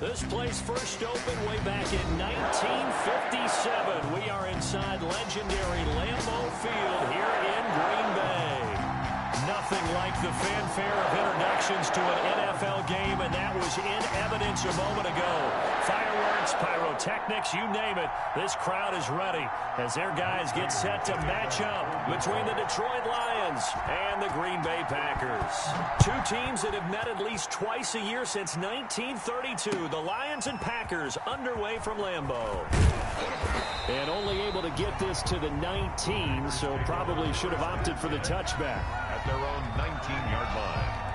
This place first opened way back in 1957. We are inside legendary Lambeau Field here in Green Bay. Nothing like the fanfare of introductions to an NFL game, and that was in evidence a moment ago. Fireworks, pyrotechnics, you name it. This crowd is ready as their guys get set to match up between the Detroit Lions and the Green Bay Packers. Two teams that have met at least twice a year since 1932. The Lions and Packers underway from Lambeau. And only able to get this to the 19, so probably should have opted for the touchback. At their own 19-yard line.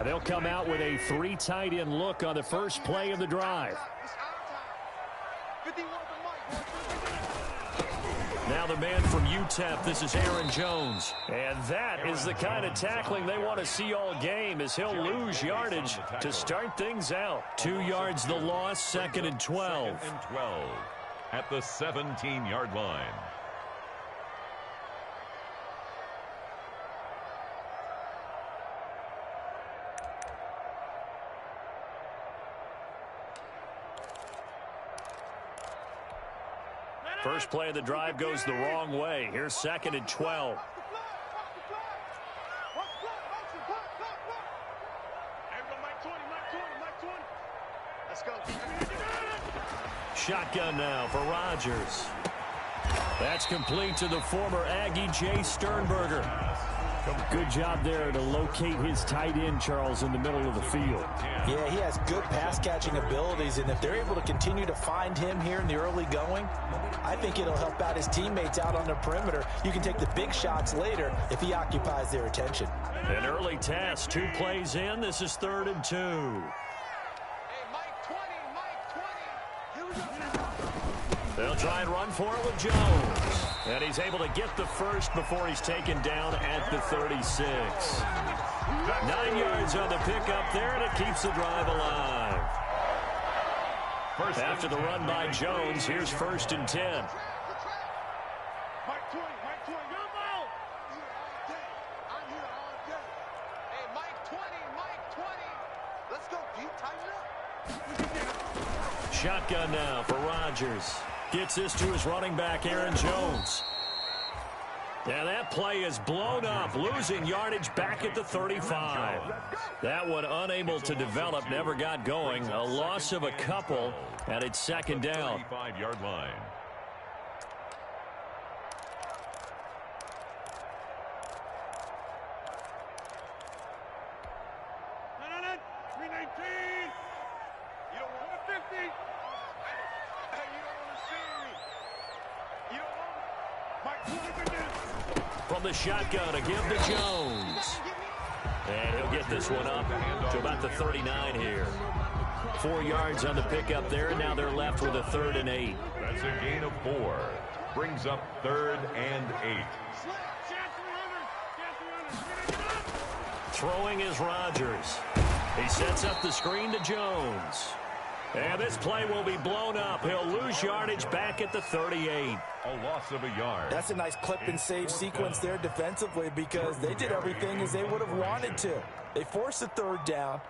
They'll come out with a three tight end look on the first play of the drive. Now the man from UTEP, this is Aaron Jones. And that is the kind of tackling they want to see all game, as he'll lose yardage to start things out. 2 yards the loss, 2nd and 12. 2nd and 12 at the 17-yard line. First play of the drive goes the wrong way. Here's 2nd and 12. Shotgun now for Rodgers. That's complete to the former Aggie Jay Sternberger. Good job there to locate his tight end, Charles, in the middle of the field. Yeah, he has good pass-catching abilities, and if they're able to continue to find him here in the early going, I think it'll help out his teammates out on the perimeter. You can take the big shots later if he occupies their attention. An early test, 2 plays in. This is 3rd and 2. They'll try and run for it with Jones. And he's able to get the first before he's taken down at the 36. 9 yards on the pickup there, and it keeps the drive alive. After the run by Jones, here's 1st and 10. Shotgun now for Rodgers. Gets this to his running back, Aaron Jones. And that play is blown up, losing yardage back at the 35. That one unable to develop, never got going. A loss of a couple, and it's 2nd down. 35-yard line. From the shotgun, a give to Jones. And he'll get this one up to about the 39 here. 4 yards on the pickup there, and now they're left with a 3rd and 8. That's a gain of 4. Brings up 3rd and 8. Throwing is Rodgers. He sets up the screen to Jones. And this play will be blown up. He'll lose yardage back at the 38. A loss of a yard. That's a nice clip and save sequence there defensively, because they did everything as they would have wanted to. They forced the 3rd down,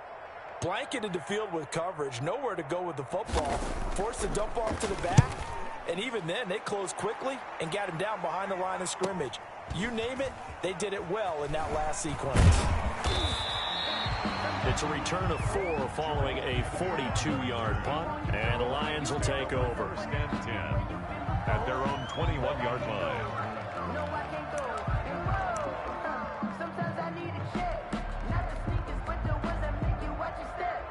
blanketed the field with coverage, nowhere to go with the football, forced the dump off to the back, and even then they closed quickly and got him down behind the line of scrimmage. You name it, they did it well in that last sequence. It's a return of 4 following a 42-yard punt, and the Lions will take over. 1st and 10 at their own 21-yard line. Sometimes I need a check, not the sneakers, but the ones that make you watch your step.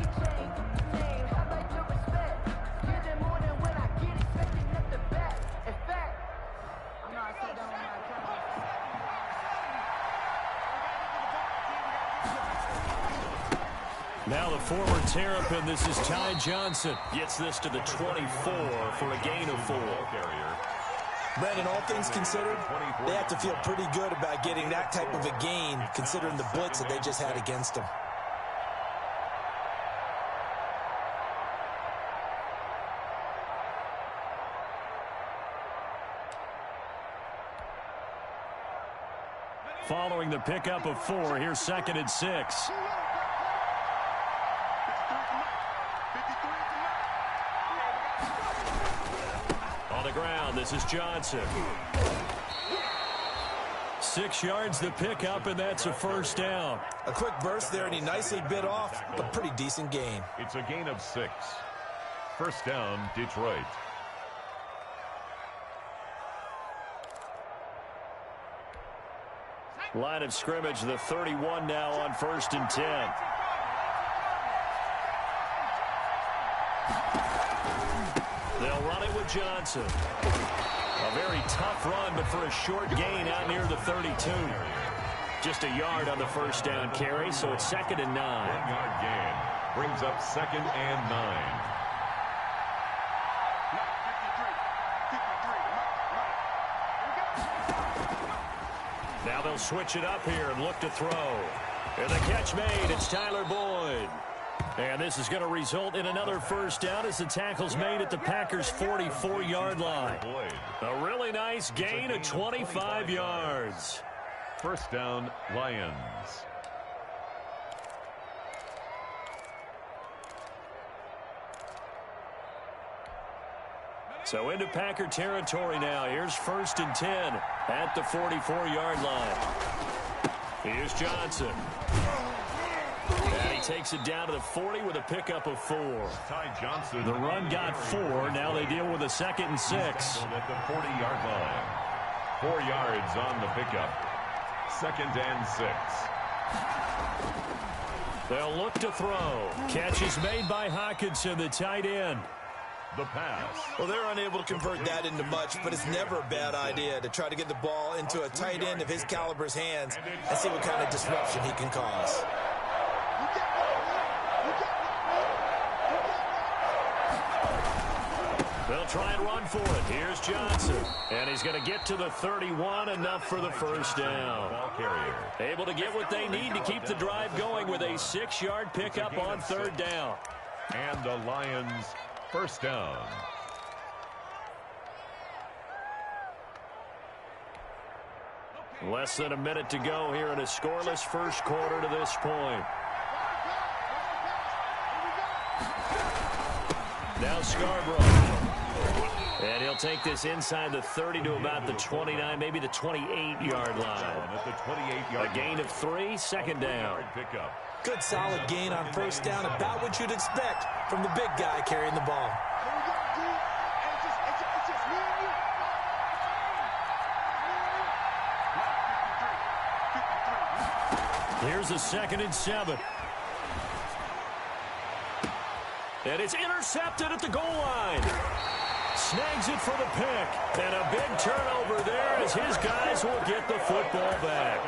You change the name, how about your respect? Give them more than when I get expecting at the back. In fact, I'm not sitting down on my account. Now the former Terrapin, this is Ty Johnson. Gets this to the 24 for a gain of 4. Brandon, all things considered, they have to feel pretty good about getting that type of a gain, considering the blitz that they just had against them. Following the pickup of 4, here's 2nd and 6. On the ground, this is Johnson. 6 yards the pickup, and that's a first down. A quick burst there, and he nicely bit off, but pretty decent gain. It's a gain of 6. First down, Detroit. Line of scrimmage, the 31 now on 1st and 10. They'll run it with Johnson. A very tough run, but for a short gain out near the 32. Just a yard on the first down carry, so it's 2nd and 9. 1-yard gain brings up 2nd and 9. Now they'll switch it up here and look to throw. And the catch made. It's Tyler Boyd. And this is going to result in another first down as the tackle's made at the Packers' 44-yard line. A really nice gain of 25 yards. First down, Lions. So into Packer territory now. Here's 1st and 10 at the 44-yard line. Here's Johnson. And he takes it down to the 40 with a pickup of 4. Ty Johnson. The run got 4. Now they deal with a 2nd and 6. At the 40-yard line. 4 yards on the pickup. 2nd and 6. They'll look to throw. Catch is made by Hockenson, the tight end. The pass. Well, they're unable to convert that into much, but it's never a bad idea to try to get the ball into a tight end of his caliber's hands and see what kind of disruption he can cause. They'll try and run for it. Here's Johnson. And he's going to get to the 31, enough for the first down. Ball carrier. Able to get what they need to keep the drive going with a 6-yard pickup on 3rd down. And the Lions first down. Less than a minute to go here in a scoreless first quarter to this point. Now Scarborough. And he'll take this inside the 30 to about the 29, maybe the 28-yard line. At the 28-yard A gain of 3, 2nd down. Pickup. Good solid gain on first down, about what you'd expect from the big guy carrying the ball. Here's a 2nd and 7. And it's intercepted at the goal line. Snags it for the pick. And a big turnover there as his guys will get the football back.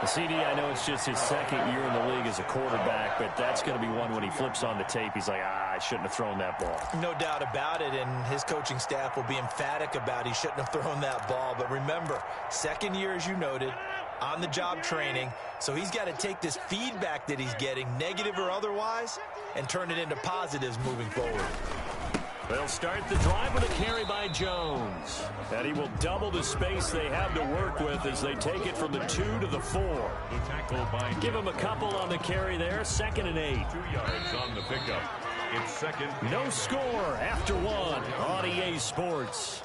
CD, I know it's just his 2nd year in the league as a quarterback, but that's going to be one when he flips on the tape. He's like, I shouldn't have thrown that ball. No doubt about it, and his coaching staff will be emphatic about he shouldn't have thrown that ball. But remember, 2nd year, as you noted, on-the-job training, so he's got to take this feedback that he's getting, negative or otherwise, and turn it into positives moving forward. They'll start the drive with a carry by Jones. And he will double the space they have to work with as they take it from the 2 to the 4. The tackle by Give him a couple on the carry there. 2nd and 8. 2 yards on the pickup. It's 2nd. No score after 1 on EA Sports.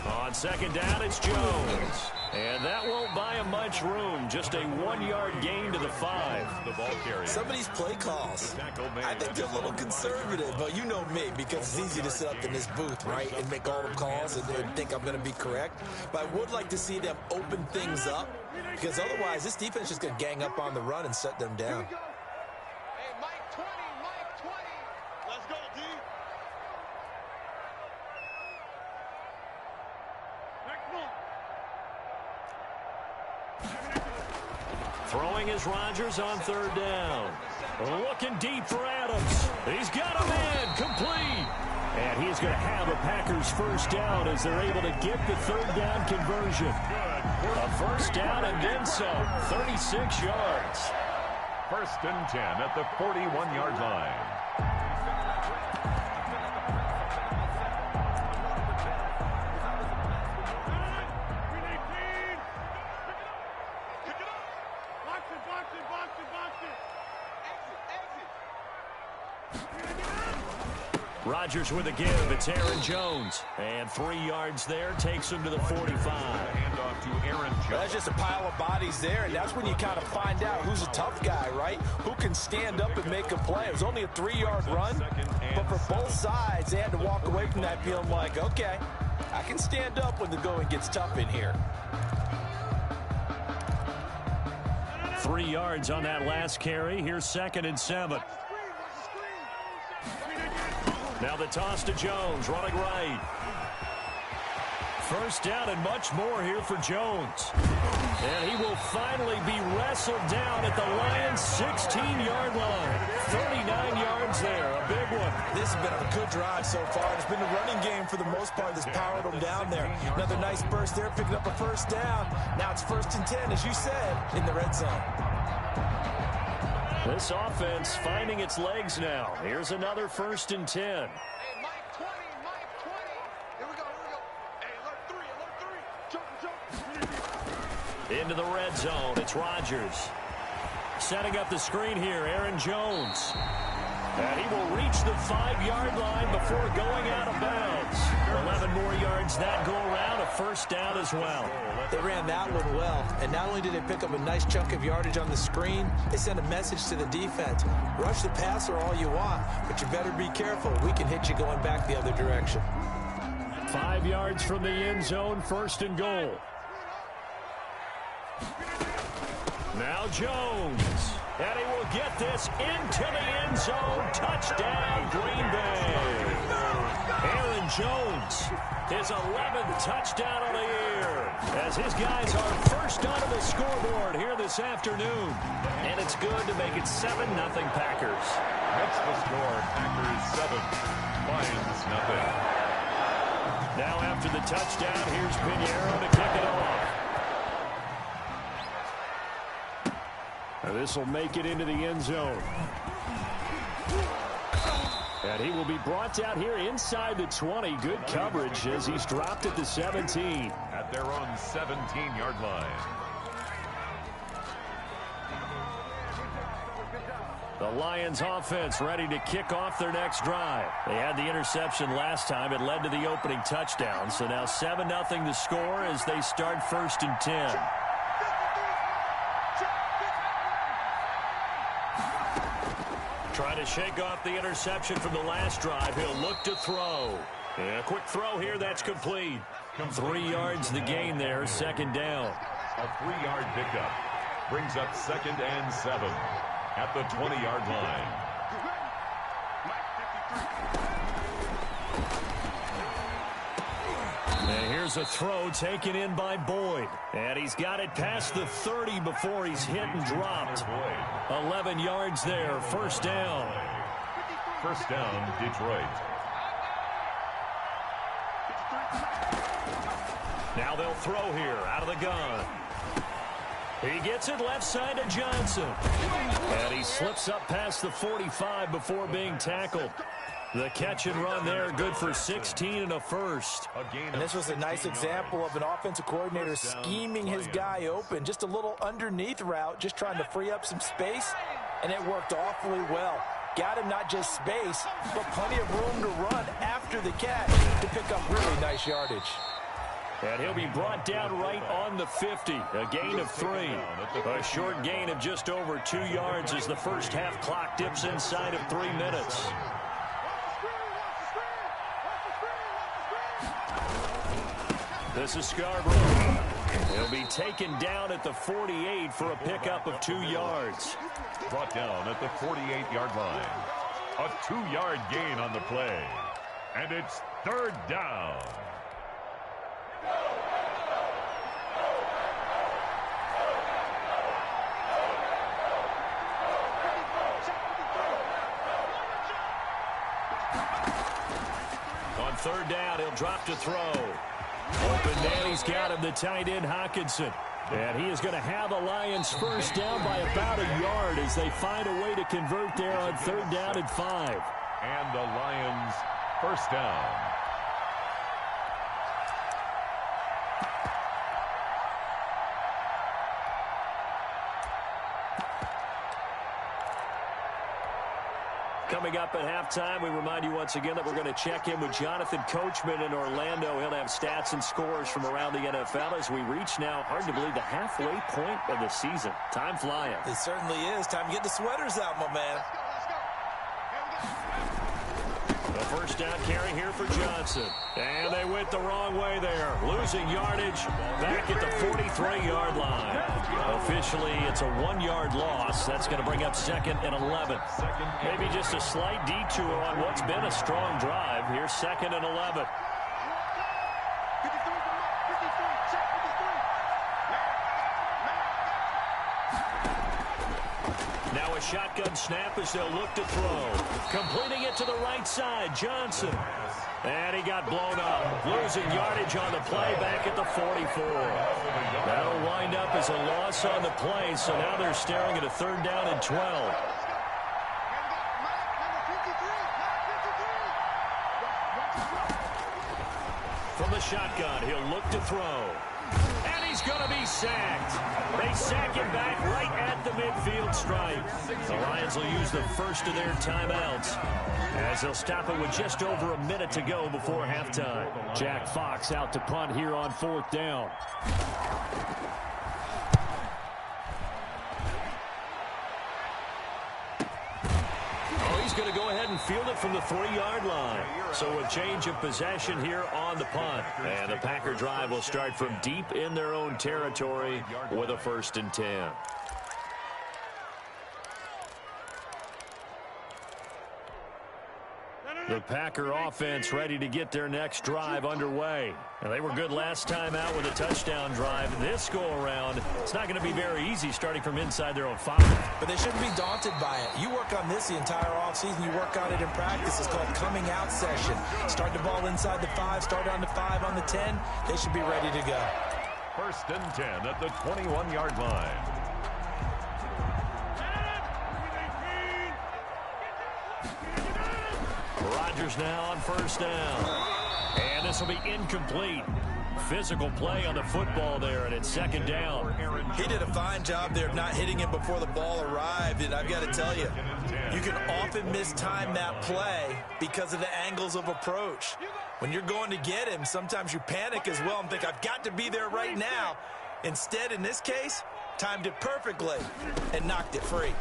On second down, it's Jones. And that won't buy him much room. Just a 1-yard gain to the 5. The ball carrier. Some of these play calls, I think they're a little conservative, but you know me, because it's easy to sit up in this booth, right, and make all the calls and think I'm going to be correct. But I would like to see them open things up, because otherwise this defense is just going to gang up on the run and shut them down. Hey, Mike 20, Mike 20. Let's go, D. Next one. Throwing is Rodgers on third down. Looking deep for Adams. He's got him in. Complete. And he's going to have a Packers first down as they're able to get the third down conversion. A first down and then some. 36 yards. First and 10 at the 41-yard line. Rodgers with a give. It's Aaron Jones. And 3 yards there takes him to the 45. Handoff to Aaron Jones. That's just a pile of bodies there, and that's when you kind of find out who's a tough guy, right? Who can stand up and make a play. It was only a 3-yard run, but for both sides, they had to walk away from that feeling like, okay, I can stand up when the going gets tough in here. 3 yards on that last carry. Here's 2nd and 7. Now the toss to Jones, running right. First down and much more here for Jones. And he will finally be wrestled down at the Lions' 16-yard line. 39 yards there, a big one. This has been a good drive so far. It's been the running game for the most part that's powered them down there. Another nice burst there, picking up a first down. Now it's 1st and 10, as you said, in the red zone. This offense finding its legs now. Here's another 1st and 10. Hey, Mike 20, Mike 20. Here we go, here we go. Hey, alert 3, alert 3. Jump. Into the red zone, it's Rodgers. Setting up the screen here, Aaron Jones. And he will reach the 5-yard line before going out of bounds. 11 more yards that go around, a first down as well. They ran that one well, and not only did they pick up a nice chunk of yardage on the screen, they sent a message to the defense. Rush the passer all you want, but you better be careful. We can hit you going back the other direction. 5 yards from the end zone, 1st and goal. Now Jones. And he will get this into the end zone. Touchdown, Green Bay. Aaron Jones, his 11th touchdown of the year, as his guys are first onto the scoreboard here this afternoon. And it's good to make it 7-0 Packers. That's the score. Packers 7, Lions nothing. Now after the touchdown, here's Pinheiro to kick it off. This will make it into the end zone. And he will be brought down here inside the 20. Good coverage as he's dropped at the 17. At their own 17-yard line. The Lions offense ready to kick off their next drive. They had the interception last time. It led to the opening touchdown. So now 7-0 the score as they start 1st and 10. Trying to shake off the interception from the last drive. He'll look to throw. And a quick throw here. That's complete. 3 yards the gain there. 2nd down. A 3-yard pickup brings up 2nd and 7 at the 20-yard line. And here's a throw taken in by Boyd. And he's got it past the 30 before he's hit and dropped. 11 yards there. 1st down. 1st down, Detroit. Now they'll throw here out of the gun. He gets it left side to Johnson. And he slips up past the 45 before being tackled. The catch and run there, good for 16 and a first. And this was a nice example of an offensive coordinator scheming his guy open. Just a little underneath route, just trying to free up some space, and it worked awfully well. Got him not just space, but plenty of room to run after the catch to pick up really nice yardage. And he'll be brought down right on the 50. A gain of 3. A short gain of just over 2 yards as the first half clock dips inside of 3 minutes. This is Scarborough. He'll be taken down at the 48 for a pickup of 2 yards. Brought down at the 48-yard line. A 2-yard gain on the play. And it's 3rd down. On 3rd down, he'll drop to throw. Open man, he's got him, the tight end, Hockenson. And he is going to have the Lions first down by about a yard as they find a way to convert there on 3rd down and 5. And the Lions first down. Coming up at halftime, we remind you once again that we're going to check in with Jonathan Coachman in Orlando. He'll have stats and scores from around the NFL as we reach now, hard to believe, the halfway point of the season. Time flying. It certainly is. Time to get the sweaters out, my man. The first down carry here for Johnson. And they went the wrong way there. Losing yardage back at the 43-yard line. Officially, it's a 1-yard loss. That's going to bring up 2nd and 11. Maybe just a slight detour on what's been a strong drive. Here's 2nd and 11. Now a shotgun snap as they'll look to throw. Completing it to the right side, Johnson. And he got blown up. Losing yardage on the play back at the 44. That'll wind up as a loss on the play, so now they're staring at a 3rd down and 12. From the shotgun, he'll look to throw. And he's going to be sacked. They sack him back right at the midfield stripe. The Lions will use the first of their timeouts as they'll stop it with just over a minute to go before halftime. Jack Fox out to punt here on 4th down. He's going to go ahead and field it from the 3-yard line. So a change of possession here on the punt. And the Packer drive will start from deep in their own territory with a 1st and 10. The Packer offense ready to get their next drive underway. And they were good last time out with a touchdown drive. This go-around, it's not going to be very easy starting from inside their own 5. But they shouldn't be daunted by it. You work on this the entire offseason. You work on it in practice. It's called coming out session. Start the ball inside the 5, start on the 5, on the 10. They should be ready to go. 1st and 10 at the 21-yard line. Rodgers now on 1st down. And this will be incomplete. Physical play on the football there, and it's 2nd down. He did a fine job there of not hitting him before the ball arrived, and I've got to tell you, you can often mistime that play because of the angles of approach. When you're going to get him, sometimes you panic as well and think, I've got to be there right now. Instead, in this case, timed it perfectly and knocked it free.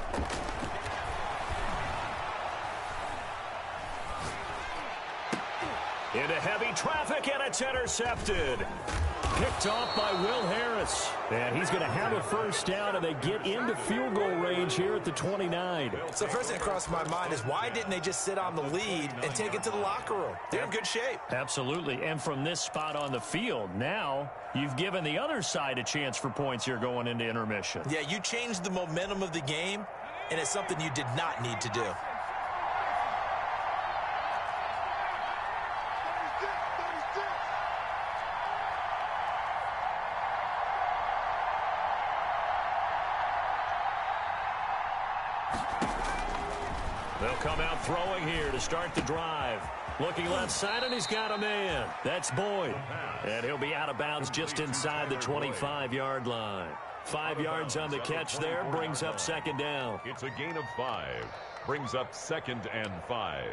Into heavy traffic, and it's intercepted. Picked off by Will Harris. And he's going to have a 1st down, and they get into field goal range here at the 29. So first thing that crossed my mind is why didn't they just sit on the lead and take it to the locker room? They're in good shape. Absolutely. And from this spot on the field, now you've given the other side a chance for points here going into intermission. Yeah, you changed the momentum of the game, and it's something you did not need to do. They'll come out throwing here to start the drive. Looking left side, and he's got a man. That's Boyd. And he'll be out of bounds just inside the 25-yard line. 5 yards on the catch there, brings up 2nd down. It's a gain of 5. brings up 2nd and 5.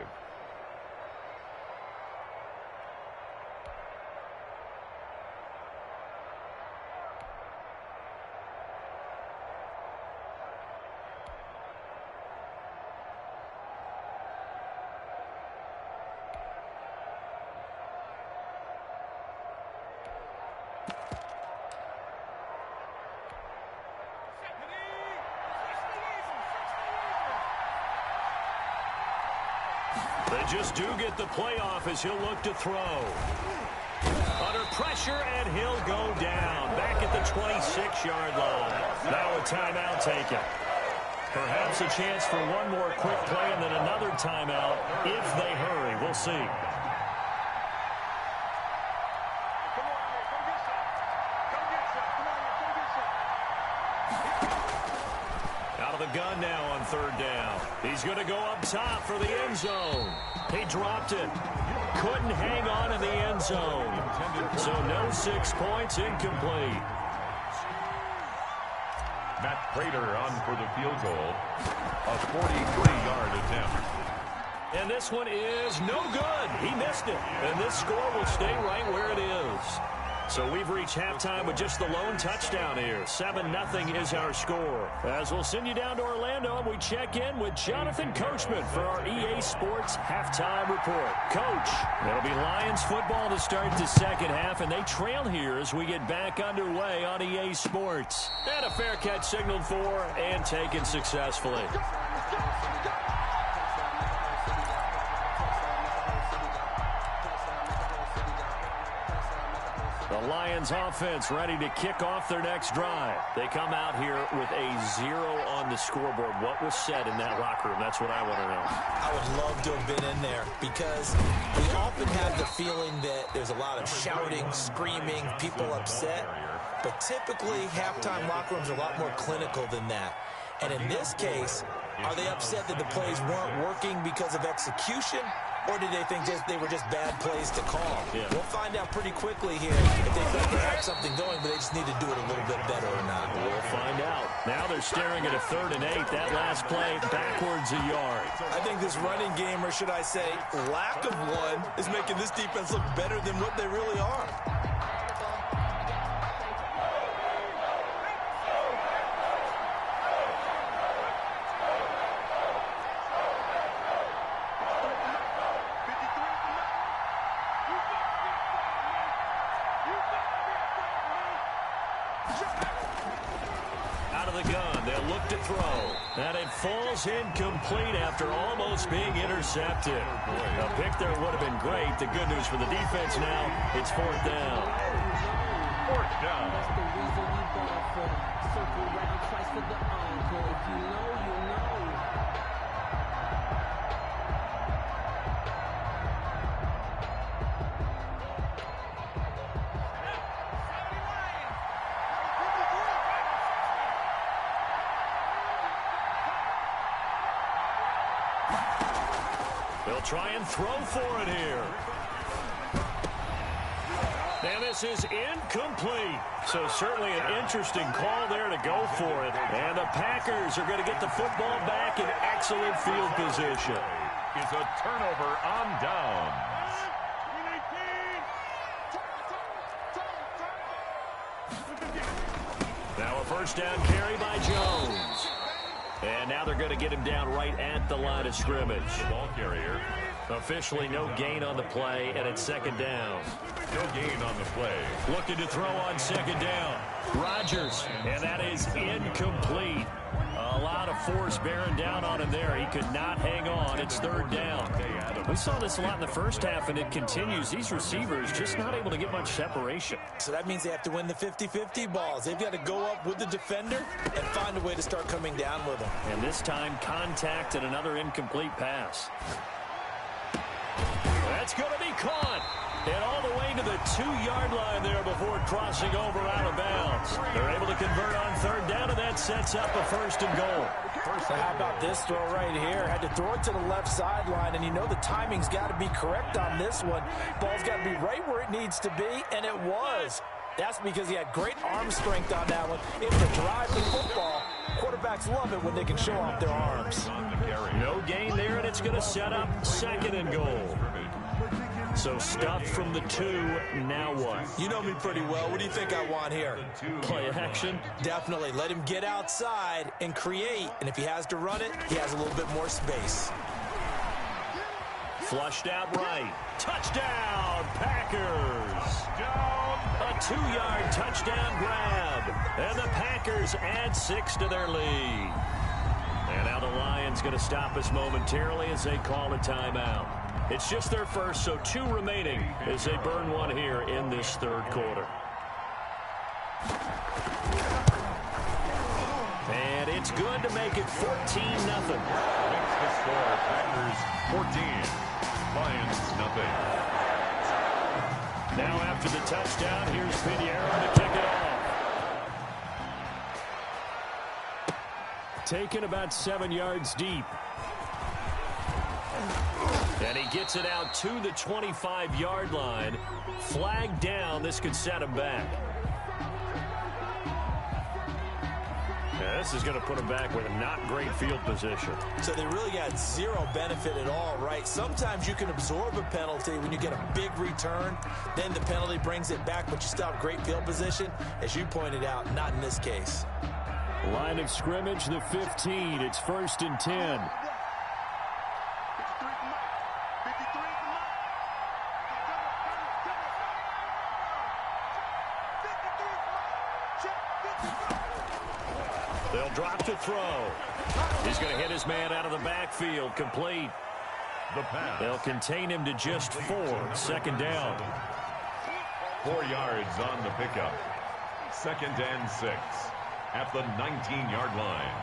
They just do get the playoff as he'll look to throw. Under pressure, and he'll go down. Back at the 26-yard line. Now a timeout taken. Perhaps a chance for one more quick play and then another timeout if they hurry. We'll see. Out of the gun now on 3rd down. He's going to go up top for the end zone. He dropped it. Couldn't hang on in the end zone. So no 6 points, incomplete. Matt Prater on for the field goal. A 43-yard attempt. And this one is no good. He missed it. And this score will stay right where it is. So we've reached halftime with just the lone touchdown here. 7-0 is our score. As we'll send you down to Orlando, and we check in with Jonathan Coachman for our EA Sports Halftime Report. Coach, it'll be Lions football to start the second half, and they trail here as we get back underway on EA Sports. And a fair catch signaled for and taken successfully. The Lions offense ready to kick off their next drive. They come out here with a 0 on the scoreboard. What was said in that locker room? That's what I want to know. I would love to have been in there because we often have the feeling that there's a lot of shouting, screaming, people upset. But typically, halftime locker rooms are a lot more clinical than that. And in this case, are they upset that the plays weren't working because of execution? Or did they think they were just bad plays to call? Yeah. We'll find out pretty quickly here if they thought they had something going, but they just need to do it a little bit better or not. We'll find out. Now they're staring at a 3rd and 8. That last play backwards a yard. I think this running game, or should I say lack of one, is making this defense look better than what they really are. Out of the gun, they'll look to throw. And it falls incomplete after almost being intercepted. A pick there would have been great. The good news for the defense now, it's 4th down. 4th down. That's the reason you ball for. Circle right twice for the encore. If you know, you know. They'll try and throw for it here. And this is incomplete. So certainly an interesting call there to go for it. And the Packers are going to get the football back in excellent field position. Is a turnover on downs. Now a 1st down carry by Jones. And now they're going to get him down right at the line of scrimmage. Ball carrier. Officially no gain on the play, and it's 2nd down. No gain on the play. Looking to throw on 2nd down. Rodgers, and that is incomplete. A lot of force bearing down on him there. He could not hang on. It's 3rd down. We saw this a lot in the first half, and it continues. These receivers just not able to get much separation. So that means they have to win the 50-50 balls. They've got to go up with the defender and find a way to start coming down with them. And this time, contact and another incomplete pass. That's going to be caught. And all the way to the 2-yard line there before crossing over out of bounds. They're able to convert on 3rd down, and that sets up a 1st and goal. So how about this throw right here? Had to throw it to the left sideline, and you know the timing's got to be correct on this one. Ball's got to be right where it needs to be, and it was. That's because he had great arm strength on that one. Able to drive the football Quarterbacks love it when they can show off their arms. No gain there, and it's going to set up 2nd and goal. So stuffed from the 2, now what? You know me pretty well. What do you think I want here? Play action? Definitely. Let him get outside and create. And if he has to run it, he has a little bit more space. Flushed out right. Touchdown, Packers. A 2-yard touchdown grab. And the Packers add 6 to their lead. And now the Lions going to stop us momentarily as they call a timeout. It's just their first, so 2 remaining as they burn one here in this 3rd quarter. And it's good to make it 14-0. Makes the score Packers 14, Lions nothing. Now after the touchdown, here's Pinheiro to kick it off. Taken about 7 yards deep. And he gets it out to the 25-yard line. Flag down. This could set him back. Yeah, this is going to put him back with a not great field position. So they really got zero benefit at all, right? Sometimes you can absorb a penalty when you get a big return. Then the penalty brings it back, but you still have great field position. As you pointed out, not in this case. Line of scrimmage, the 15. It's 1st and 10. They'll drop to throw. He's going to hit his man out of the backfield. Complete. The pass. They'll contain him to just 4. 2nd down. 4 yards on the pickup. 2nd and 6 at the 19-yard line.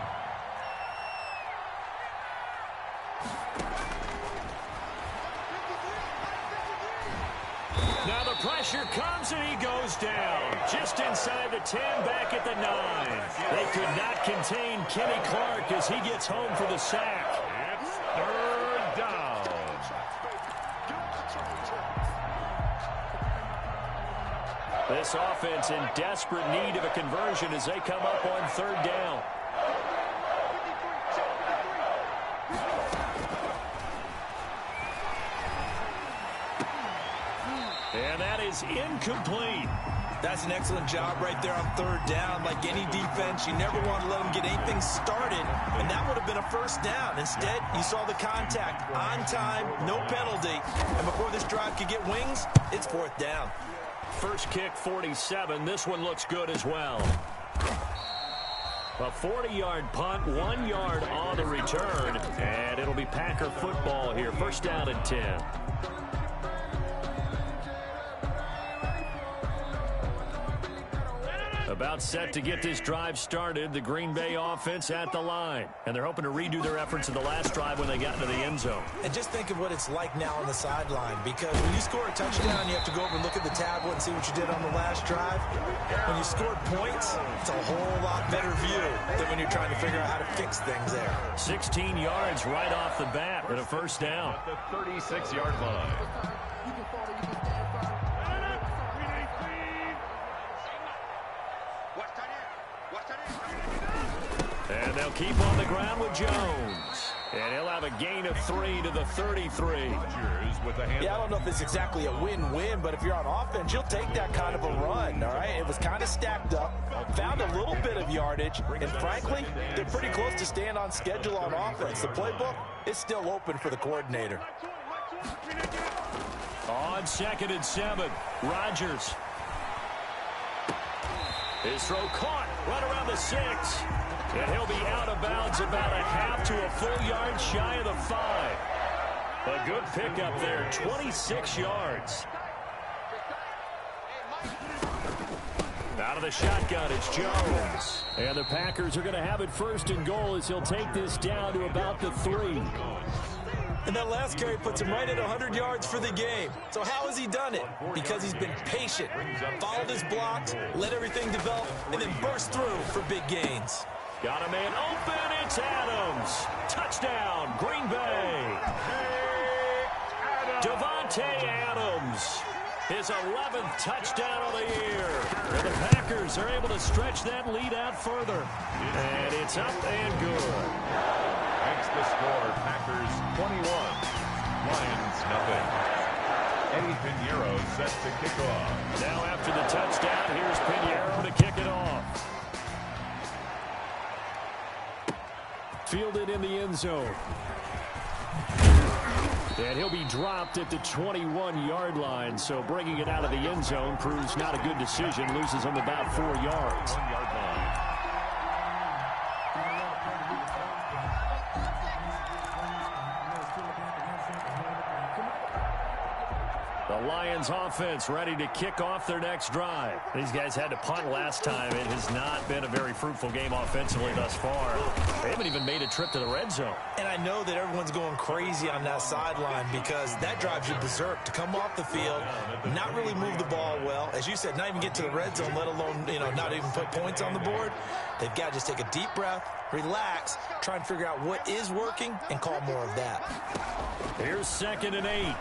Now the pressure comes and he goes down. Just inside the 10, back at the 9. They could not contain Kenny Clark as he gets home for the sack. It's 3rd down. This offense in desperate need of a conversion as they come up on 3rd down. And that is incomplete. That's an excellent job right there on 3rd down. Like any defense, you never want to let them get anything started, and that would have been a 1st down. Instead, you saw the contact on time, no penalty, and before this drive could get wings, it's 4th down. First kick, 47. This one looks good as well. A 40-yard punt, 1 yard on the return, and it'll be Packer football here. 1st down and 10. About set to get this drive started. The Green Bay offense at the line. And they're hoping to redo their efforts in the last drive when they got into the end zone. And just think of what it's like now on the sideline, because when you score a touchdown, you have to go over and look at the tablet and see what you did on the last drive. When you scored points, it's a whole lot better view than when you're trying to figure out how to fix things there. 16 yards right off the bat with a 1st down. At the 36-yard line. And they'll keep on the ground with Jones. And he'll have a gain of 3 to the 33. Yeah, I don't know if it's exactly a win-win, but if you're on offense, you'll take that kind of a run, all right? It was kind of stacked up, found a little bit of yardage, and frankly, they're pretty close to staying on schedule on offense. The playbook is still open for the coordinator. On 2nd and 7, Rodgers. His throw caught right around the 6. And he'll be out of bounds about a half to a full yard shy of the 5. A good pickup there, 26 yards. Out of the shotgun, it's Jones. And the Packers are going to have it 1st and goal as he'll take this down to about the 3. And that last carry puts him right at 100 yards for the game. So how has he done it? Because he's been patient, followed his blocks, let everything develop, and then burst through for big gains. Got a man open, it's Adams. Touchdown, Green Bay. Devontae Adams. His 11th touchdown of the year. And the Packers are able to stretch that lead out further. And it's up and good. Makes the score Packers 21, Lions nothing. Eddie Pinheiro set to kick off. Now after the touchdown, here's Pinheiro to kick it off. Fielded in the end zone. And he'll be dropped at the 21-yard line. So bringing it out of the end zone proves not a good decision. Loses him about 4 yards. 1 yard line. The Lions offense ready to kick off their next drive. These guys had to punt last time. It has not been a very fruitful game offensively thus far. They haven't even made a trip to the red zone. And I know that everyone's going crazy on that sideline because that drives you berserk to come off the field, not really move the ball well. As you said, not even get to the red zone, let alone, not even put points on the board. They've got to just take a deep breath, relax, try and figure out what is working, and call more of that. Here's 2nd and 8.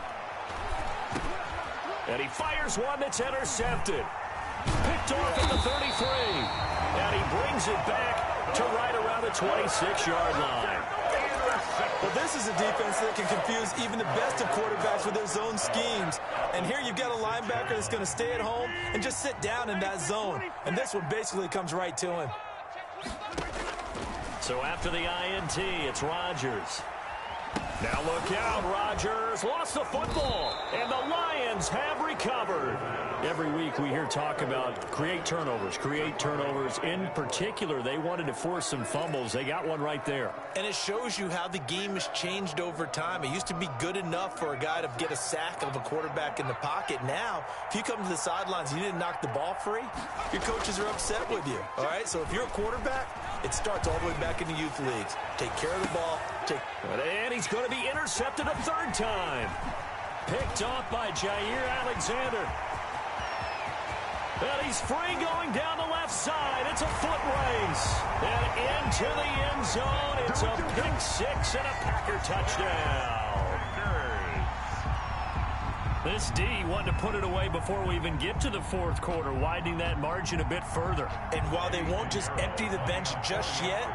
And he fires one that's intercepted. Picked off at the 33. And he brings it back to right around the 26-yard line. Well, this is a defense that can confuse even the best of quarterbacks with their zone schemes. And here you've got a linebacker that's going to stay at home and just sit down in that zone. And this one basically comes right to him. So after the INT, it's Rodgers. Now look out, Rodgers lost the football, and the Lions have recovered. Every week we hear talk about create turnovers. In particular, they wanted to force some fumbles. They got one right there. And it shows you how the game has changed over time. It used to be good enough for a guy to get a sack of a quarterback in the pocket. Now, if you come to the sidelines and you didn't knock the ball free, your coaches are upset with you. All right, so if you're a quarterback, it starts all the way back in the youth leagues. Take care of the ball. And he's going to be intercepted a 3rd time. Picked off by Jair Alexander. And he's free going down the left side. It's a foot race. And into the end zone. It's a pick 6 and a Packer touchdown. This D wanted to put it away before we even get to the 4th quarter, widening that margin a bit further. And while they won't just empty the bench just yet,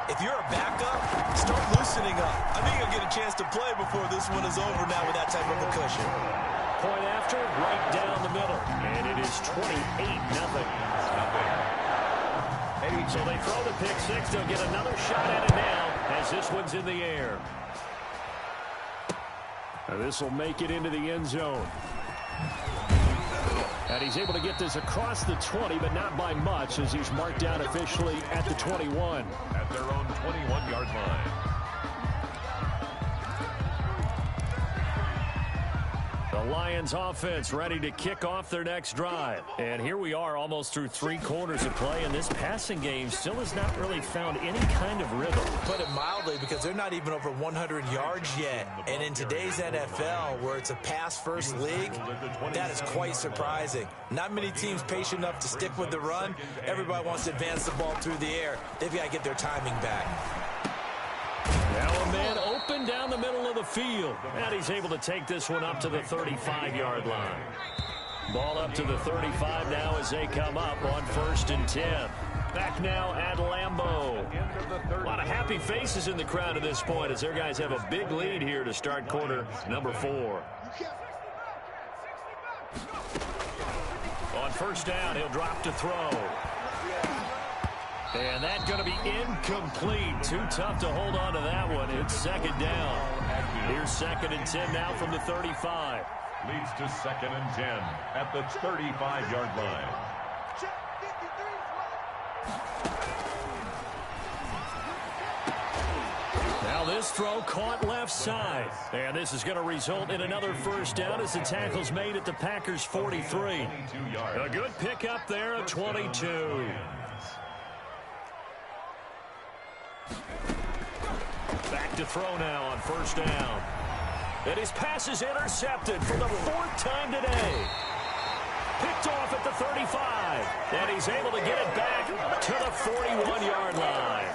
if you're a backup, start loosening up. I think you'll get a chance to play before this one is over now with that type of a cushion. Point after, right down the middle. And it is 28-0. So they throw the pick 6. They'll get another shot at it now as this one's in the air. And this will make it into the end zone. And he's able to get this across the 20, but not by much, as he's marked down officially at the 21. At their own 21-yard line. The Lions offense ready to kick off their next drive. And here we are almost through 3 quarters of play, and this passing game still has not really found any kind of rhythm. Put it mildly, because they're not even over 100 yards yet. And in today's NFL, where it's a pass-first league, that is quite surprising. Not many teams patient enough to stick with the run. Everybody wants to advance the ball through the air. They've got to get their timing back. Now a man open down the middle of the field. And he's able to take this one up to the 35-yard line. Ball up to the 35 now as they come up on 1st and 10. Back now at Lambeau. A lot of happy faces in the crowd at this point as their guys have a big lead here to start quarter number 4. On 1st down, he'll drop to throw. And that's going to be incomplete. Too tough to hold on to that one. It's 2nd down. Here's 2nd and 10 now from the 35. Leads to 2nd and 10 at the 35-yard line. Now this throw caught left side. And this is going to result in another 1st down as the tackle's made at the Packers 43. A good pickup there of 22. Back to throw now on 1st down. And his pass is intercepted for the 4th time today. Picked off at the 35. And he's able to get it back to the 41-yard line.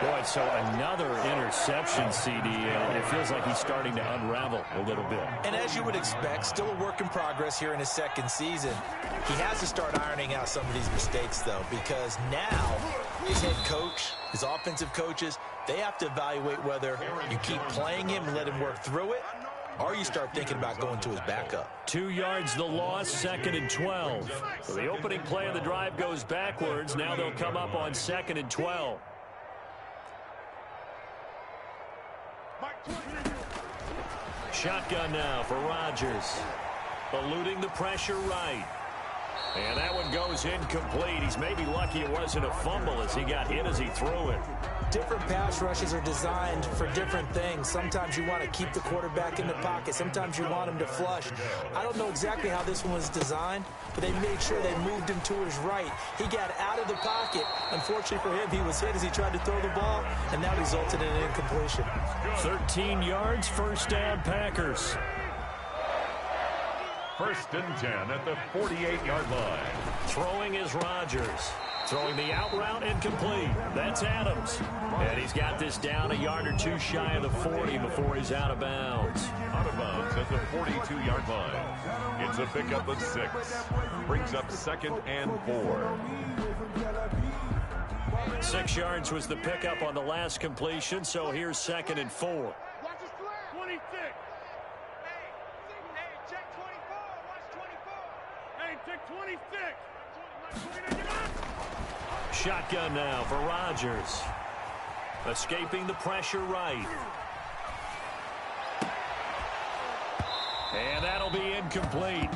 Boy, so another interception, CD, and it feels like he's starting to unravel a little bit. And as you would expect, still a work in progress here in his second season. He has to start ironing out some of these mistakes, though, because now his head coach, his offensive coaches, they have to evaluate whether you keep playing him and let him work through it, or you start thinking about going to his backup. 2 yards the loss, 2nd and 12. So the opening play of the drive goes backwards. Now they'll come up on 2nd and 12. Shotgun now for Rodgers. Eluding the pressure right. And that one goes incomplete. He's maybe lucky it wasn't a fumble as he got hit as he threw it. Different pass rushes are designed for different things. Sometimes you want to keep the quarterback in the pocket. Sometimes you want him to flush. I don't know exactly how this one was designed, but they made sure they moved him to his right. He got out of the pocket. Unfortunately for him, he was hit as he tried to throw the ball, and that resulted in an incompletion. 13 yards, first down, Packers. 1st and 10 at the 48-yard line. Throwing is Rodgers. Throwing the out route incomplete. That's Adams. And he's got this down a yard or two shy of the 40 before he's out of bounds. Out of bounds at the 42-yard line. It's a pickup of 6. Brings up 2nd and 4. 6 yards was the pickup on the last completion, so here's 2nd and 4. Watch his flag. 26. Hey, check 24. Watch 24. Hey, check 26. Shotgun now for Rodgers. Escaping the pressure right. And that'll be incomplete.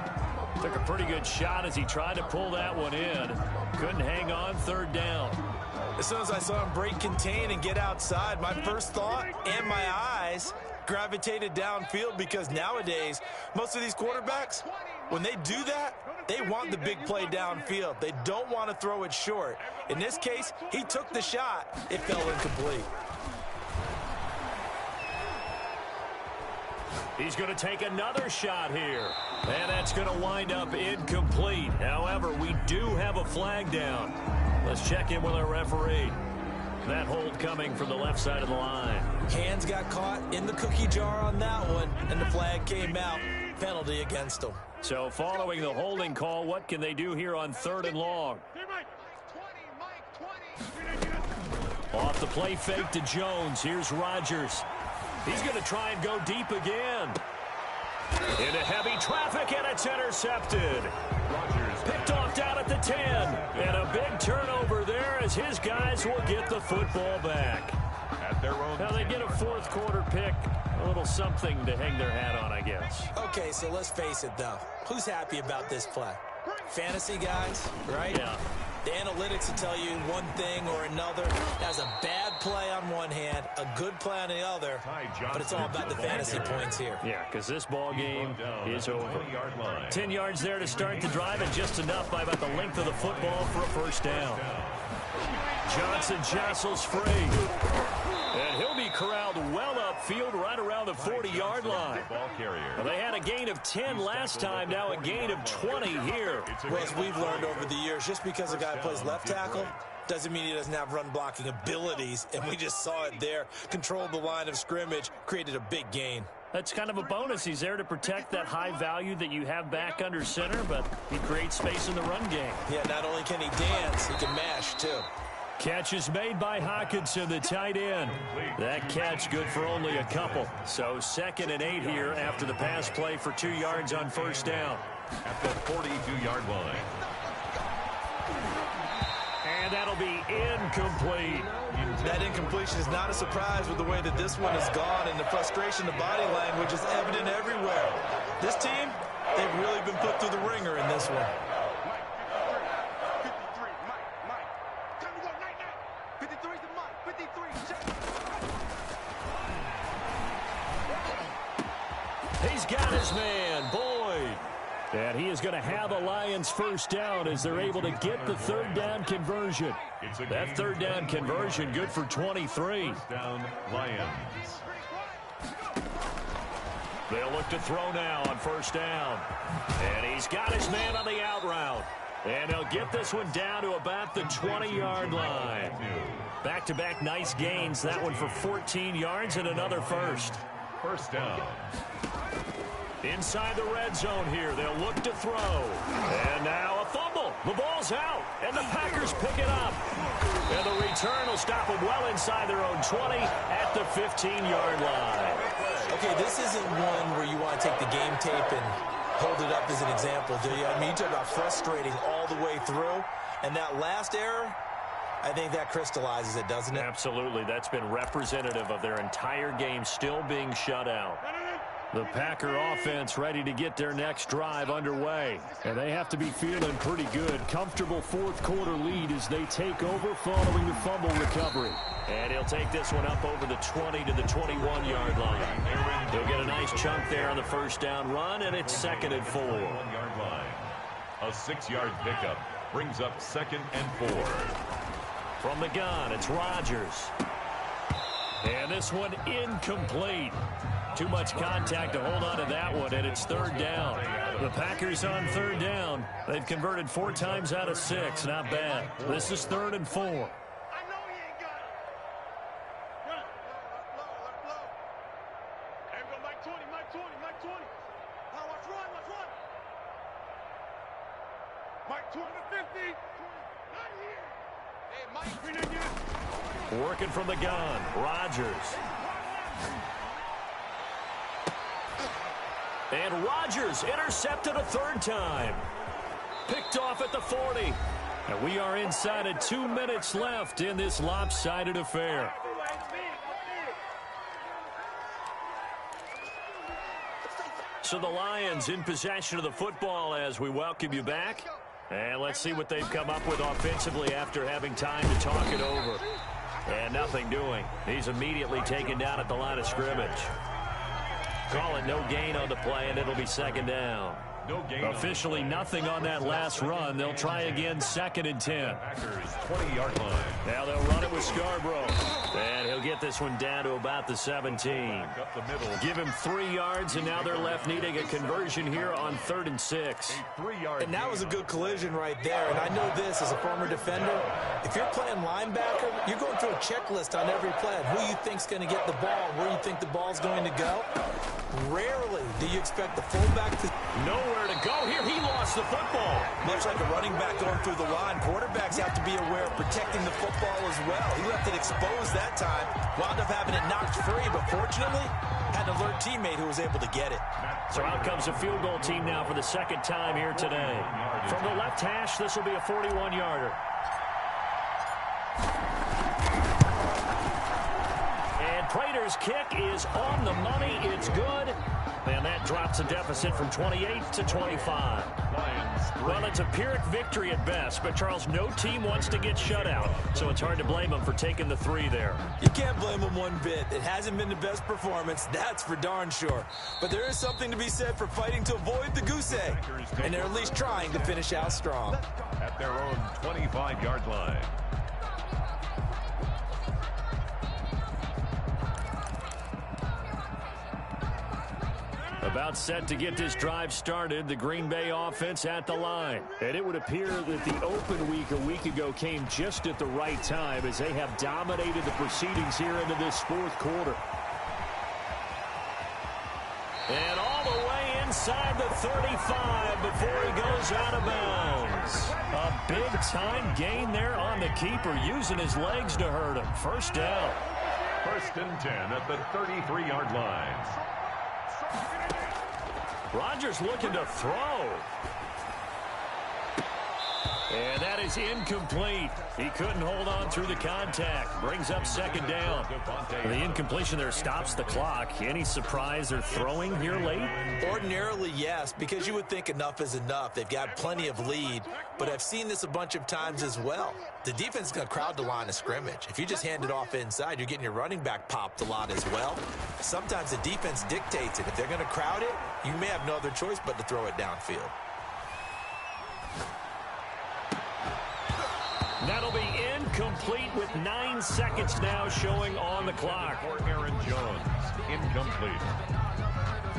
Took a pretty good shot as he tried to pull that one in. Couldn't hang on, 3rd down. As soon as I saw him break contain and get outside, my first thought and my eyes gravitated downfield, because nowadays, most of these quarterbacks, when they do that, they want the big play downfield. They don't want to throw it short. In this case, he took the shot. It fell incomplete. He's going to take another shot here. And that's going to wind up incomplete. However, we do have a flag down. Let's check in with our referee. That hold coming from the left side of the line. Hands got caught in the cookie jar on that one, and the flag came out. Penalty against him. So following the holding call, what can they do here on 3rd and long? Off the play fake to Jones. Here's Rodgers. He's going to try and go deep again. Into heavy traffic, and it's intercepted. Rodgers Picked off down at the 10. And a big turnover there as his guys will get the football back. at their own. Now they get a 4th quarter pick. A little something to hang their hat on, I guess. Okay, so let's face it, though. Who's happy about this play? Fantasy guys, right? Yeah. The analytics will tell you one thing or another. That's a bad play on one hand, a good play on the other, but it's all about the fantasy points here. Yeah, because this ball game is over. 10 yards there to start the drive, and just enough by about the length of the football for a first down. Johnson jostles free. And he'll be corralled well upfield right around the 40-yard line. Well, they had a gain of 10 last time, now a gain of 20 here. Well, as we've learned over the years, just because a guy plays left tackle doesn't mean he doesn't have run-blocking abilities, and we just saw it there. Controlled the line of scrimmage, created a big gain. That's kind of a bonus. He's there to protect that high value that you have back under center, but he creates space in the run game. Yeah, not only can he dance, he can mash, too. Catch is made by Hawkinson, the tight end. That catch good for only a couple. So 2nd and 8 here after the pass play for 2 yards on first down. At the 42-yard line. And that'll be incomplete. That incompletion is not a surprise with the way that this one has gone, and the frustration, the body language is evident everywhere. This team, they've really been put through the ringer in this one. He's got his man, Boyd. And he is going to have a Lions first down as they're able to get the 3rd down conversion. That 3rd down conversion good for 23. Down Lions. They'll look to throw now on first down. And he's got his man on the out route. And he'll get this one down to about the 20-yard line. Back-to-back nice gains. That one for 14 yards and another first. First down. Inside the red zone here. They'll look to throw. And now a fumble. The ball's out. And the Packers pick it up. And the return will stop them well inside their own 20 at the 15-yard line. Okay, this isn't one where you want to take the game tape and hold it up as an example, do you? I mean, you talk about frustrating all the way through. And that last error, I think that crystallizes it, doesn't it? Absolutely. That's been representative of their entire game still being shut out. The Packer offense ready to get their next drive underway. And they have to be feeling pretty good. Comfortable fourth quarter lead as they take over following the fumble recovery. And he'll take this one up over the 20 to the 21-yard line. He'll get a nice chunk there on the first down run, and it's 2nd and 4. 1-yard line. A 6-yard pickup brings up 2nd and 4. From the gun, it's Rodgers. And this one incomplete. Too much contact to hold on to that one, and it's 3rd down. The Packers on 3rd down. They've converted 4 times out of 6. Not bad. This is 3rd and 4. I know he ain't got it. Run. Low. Hey, we go Mike 20. Now watch run. Mike 20 to 50. Not here. Hey, Mike, bring it again. Working from the gun, Rodgers. And Rodgers intercepted a 3rd time. Picked off at the 40. And we are inside of 2 minutes left in this lopsided affair. So the Lions in possession of the football as we welcome you back. And let's see what they've come up with offensively after having time to talk it over. And nothing doing. He's immediately taken down at the line of scrimmage. Call it no gain on the play, and it'll be 2nd down. No gain. Officially nothing on that last run. They'll try again 2nd and 10. Packers 20-yard line. Now they'll run it with Scarborough. And he'll get this one down to about the 17. Back up the middle. Give him 3 yards, and now they're left needing a conversion here on 3rd and 6. 3-yard And that was a good collision right there. And I know this as a former defender. If you're playing linebacker, you're going through a checklist on every play of who you think's going to get the ball, where you think the ball's going to go. Rarely do you expect the fullback to... Nowhere to go here. He lost the football. Much like a running back going through the line, quarterbacks have to be aware of protecting the football as well. He left it exposed that time, wound up having it knocked free, but fortunately, had an alert teammate who was able to get it. So out comes a field goal team now for the 2nd time here today. From the left hash, this will be a 41-yarder. And Prater's kick is on the money. It's good. And that drops a deficit from 28 to 25. Well, it's a Pyrrhic victory at best, but Charles, no team wants to get shut out, so it's hard to blame them for taking the 3 there. You can't blame them one bit. It hasn't been the best performance, that's for darn sure. But there is something to be said for fighting to avoid the goose egg, and they're at least trying to finish out strong. At their own 25-yard line. About set to get this drive started, the Green Bay offense at the line. And it would appear that the open week a week ago came just at the right time as they have dominated the proceedings here into this 4th quarter. And all the way inside the 35 before he goes out of bounds. A big-time gain there on the keeper, using his legs to hurt him. First down. 1st and 10 at the 33-yard line. Rodgers looking to throw. And that is incomplete. He couldn't hold on through the contact. Brings up 2nd down. The incompletion there stops the clock. Any surprise they're throwing here late? Ordinarily, yes, because you would think enough is enough. They've got plenty of lead, but I've seen this a bunch of times as well. The defense is going to crowd the line of scrimmage. If you just hand it off inside, you're getting your running back popped a lot as well. Sometimes the defense dictates it. If they're going to crowd it, you may have no other choice but to throw it downfield. That'll be incomplete with 9 seconds now showing on the clock. For Aaron Jones, incomplete.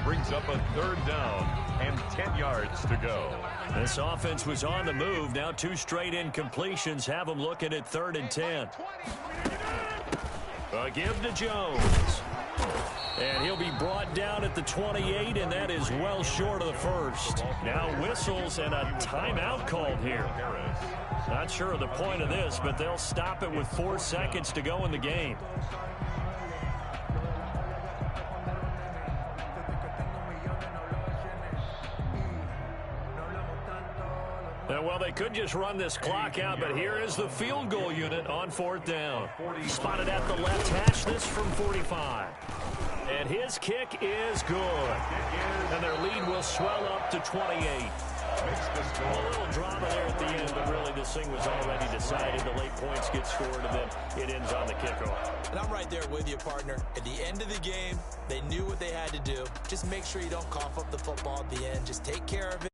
brings up a 3rd down and 10 yards to go. This offense was on the move. Now 2 straight incompletions have them looking at 3rd and 10. A give to Jones. And he'll be brought down at the 28, and that is well short of the first. Now whistles and a timeout called here. Not sure of the point of this, but they'll stop it with 4 seconds to go in the game. Well, they could just run this clock out, but here is the field goal unit on 4th down. Spotted at the left hash, this from 45. And his kick is good. And their lead will swell up to 28. A little drama there at the end, but really this thing was already decided. The late points get scored, and then it ends on the kickoff. And I'm right there with you, partner. At the end of the game, they knew what they had to do. Just make sure you don't cough up the football at the end. Just take care of it.